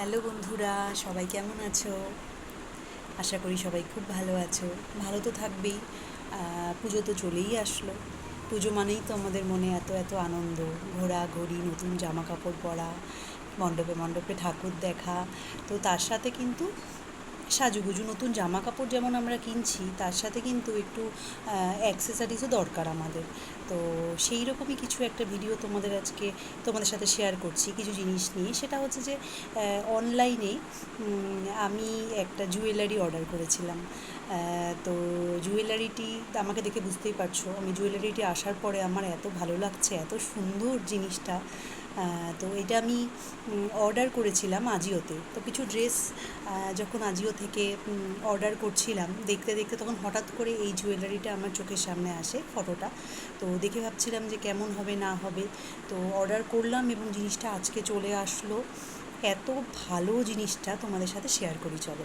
Hello বন্ধুরা, সবাই কেমন আছো? আশা করি সবাই খুব ভালো আছো। ভালো তো থাকবেই। পুজো তো চলেই আসলো। পুজো মানেই তো আমাদের মনে এত এত আনন্দ, ঘোরাঘুরি, নতুন জামা কাপড় পরা, মণ্ডপে মণ্ডপে ঠাকুর দেখা। তো তার সাথে কিন্তু সাজুগুজু, নতুন জামা কাপড় যেমন আমরা কিনছি, তার সাথে কিন্তু একটু অ্যাক্সেসরিজও দরকার আমাদের। তো সেই রকমই কিছু একটা ভিডিও তোমাদের সাথে শেয়ার করছি কিছু জিনিস নিয়ে। সেটা হচ্ছে যে অনলাইনে আমি একটা জুয়েলারি অর্ডার করেছিলাম। তো জুয়েলারিটি আমাকে দেখে বুঝতেই পারছো, আমি জুয়েলারিটি আসার পরে আমার এত ভালো লাগছে, এত সুন্দর জিনিসটা। তো এটা আমি অর্ডার করেছিলাম আজিওতে। তো কিছু ড্রেস যখন আজিও থেকে অর্ডার করছিলাম, দেখতে দেখতে তখন হঠাৎ করে এই জুয়েলারিটা আমার চোখের সামনে আসে, ফটোটা। তো দেখে ভাবছিলাম যে কেমন হবে না হবে। তো অর্ডার করলাম এবং জিনিসটা আজকে চলে আসলো। এত ভালো জিনিসটা তোমাদের সাথে শেয়ার করি, চলো।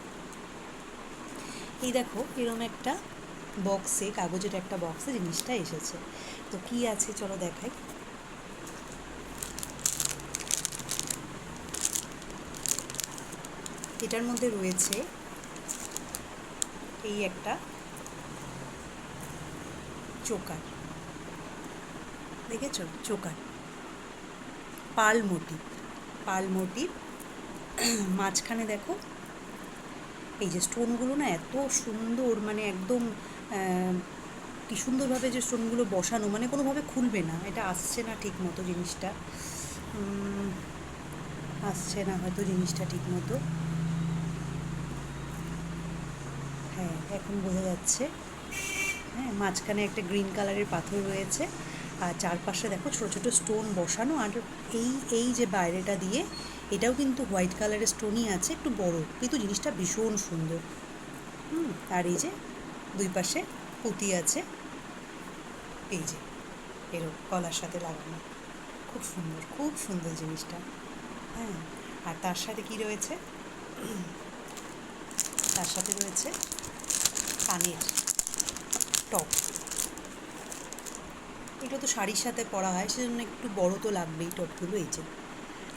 এই দেখো, এরম একটা বক্সে, কাগজের একটা বক্সে জিনিসটা এসেছে। তো কি আছে চলো দেখাই। এটার মধ্যে রয়েছে এই একটা চোকার, দেখেছো? Choker, pearl motif, pearl motif. মাঝখানে দেখো এই যে স্টোনগুলো না এত সুন্দর, মানে একদম কি সুন্দরভাবে যে স্টোনগুলো বসানো, মানে কোনোভাবে খুলবে না। এটা আসছে না ঠিক মতো জিনিসটা, আসছে না হয়তো জিনিসটা ঠিক মতো। হ্যাঁ, এখন বোঝা যাচ্ছে। হ্যাঁ, মাঝখানে একটা গ্রিন কালারের পাথর রয়েছে, আর চারপাশে দেখো ছোটো ছোটো স্টোন বসানো। আর এই এই যে বাইরেটা দিয়ে, এটাও কিন্তু হোয়াইট কালারের স্টোনই আছে, একটু বড়, কিন্তু জিনিসটা ভীষণ সুন্দর। আর এই যে দুই পাশে পুঁতি আছে, এই যে এরও গলার সাথে লাগানো। খুব সুন্দর, খুব সুন্দর জিনিসটা। হ্যাঁ, আর তার সাথে কি রয়েছে? তার সাথে রয়েছে কানের টপ। এগুলো তো শাড়ির সাথে পরা হয়, সেজন্য একটু বড় তো লাগবেই টপগুলো। এই যে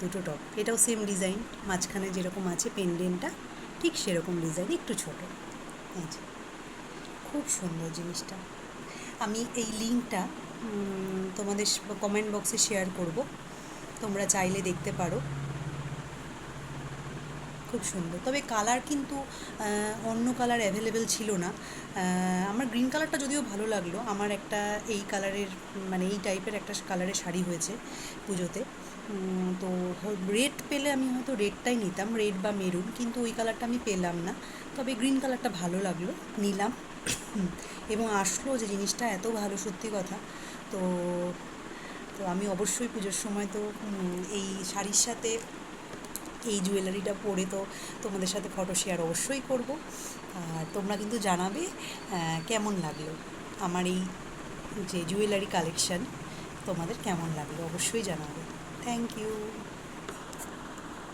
দুটো টপ, এটাও সেম ডিজাইন, মাঝখানে যেরকম আছে পেন্ডেন্টটা, ঠিক সেরকম ডিজাইন, একটু ছোট। এই যে খুব সুন্দর জিনিসটা। আমি এই লিঙ্কটা তোমাদের কমেন্ট বক্সে শেয়ার করব, তোমরা চাইলে দেখতে পারো। খুব সুন্দর, তবে কালার কিন্তু অন্য কালার অ্যাভেলেবেল ছিল না। আমার গ্রিন কালারটা যদিও ভালো লাগলো। আমার একটা এই কালারের, মানে এই টাইপের একটা কালারের শাড়ি হয়েছে পুজোতে। তো রেড পেলে আমি হয়তো রেডটাই নিতাম, রেড বা মেরুন, কিন্তু ওই কালারটা আমি পেলাম না। তবে গ্রিন কালারটা ভালো লাগলো, নিলাম। এবং আসলো যে জিনিসটা এত ভালো, সত্যি কথা। তো তো আমি অবশ্যই পুজোর সময় তো এই শাড়ির সাথে এই জুয়েলারিটা পরে তো তোমাদের সাথে ফটো শেয়ার অবশ্যই করব। আর তোমরা কিন্তু জানাবে কেমন লাগলো আমার এই যে জুয়েলারি কালেকশান, তোমাদের কেমন লাগলো অবশ্যই জানাবে। Thank you.